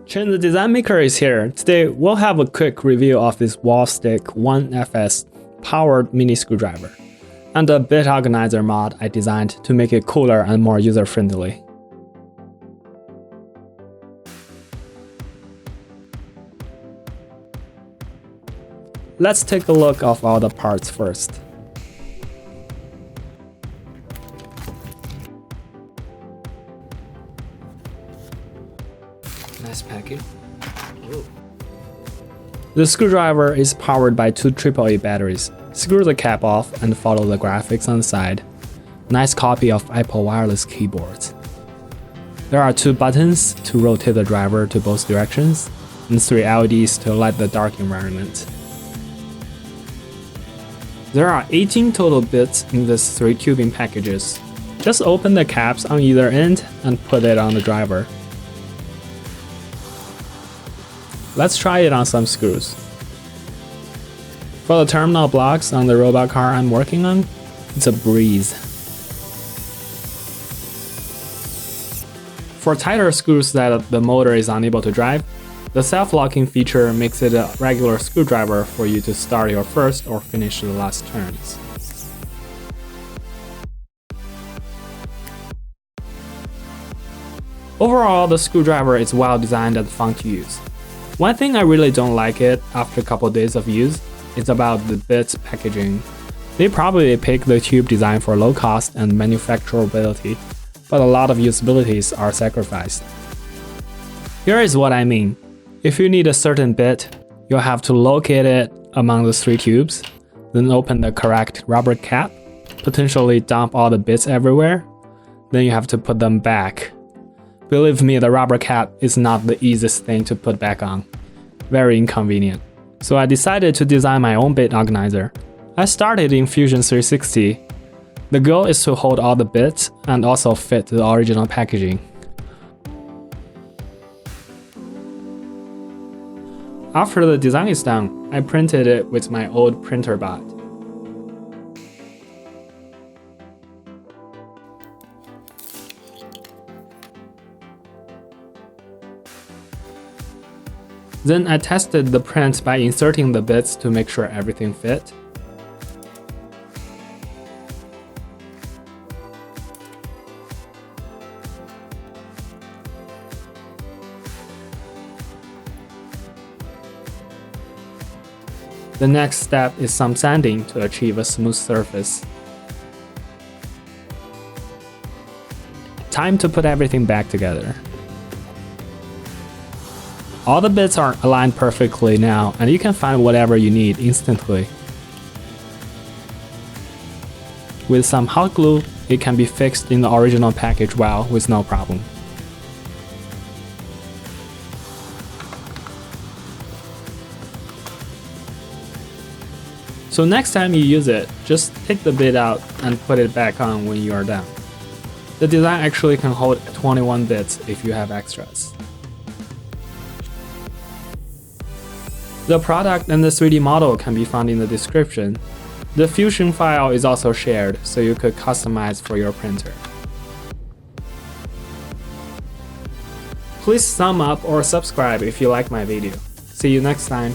Chen the Design Maker is here. Today we'll have a quick review of this Wowstick 1FS powered mini screwdriver and a bit organizer mod I designed to make it cooler and more user-friendly. Let's take a look at all the parts first. Nice package. Ooh. The screwdriver is powered by two AAA batteries. Screw the cap off and follow the graphics on the side. Nice copy of Apple wireless keyboards. There are two buttons to rotate the driver to both directions, and three LEDs to light the dark environment. There are 18 total bits in these three tubing packages. Just open the caps on either end and put it on the driver. Let's try it on some screws. For the terminal blocks on the robot car I'm working on, it's a breeze. For tighter screws that the motor is unable to drive, the self-locking feature makes it a regular screwdriver for you to start your first or finish the last turns. Overall, the screwdriver is well designed and fun to use. One thing I really don't like it after a couple days of use is about the bits packaging. They probably pick the tube design for low cost and manufacturability, but a lot of usabilities are sacrificed. Here is what I mean. If you need a certain bit, you'll have to locate it among the three tubes, then open the correct rubber cap, potentially dump all the bits everywhere, then you have to put them back. Believe me, the rubber cap is not the easiest thing to put back on. Very inconvenient. So I decided to design my own bit organizer. I started in Fusion 360. The goal is to hold all the bits and also fit the original packaging. After the design is done, I printed it with my old printer bot. Then I tested the print by inserting the bits to make sure everything fit. The next step is some sanding to achieve a smooth surface. Time to put everything back together. All the bits are aligned perfectly now, and you can find whatever you need instantly. With some hot glue, it can be fixed in the original package well with no problem. So next time you use it, just take the bit out and put it back on when you are done. The design actually can hold 21 bits if you have extras. The product and the 3D model can be found in the description. The Fusion file is also shared, so you could customize for your printer. Please thumb up or subscribe if you like my video. See you next time.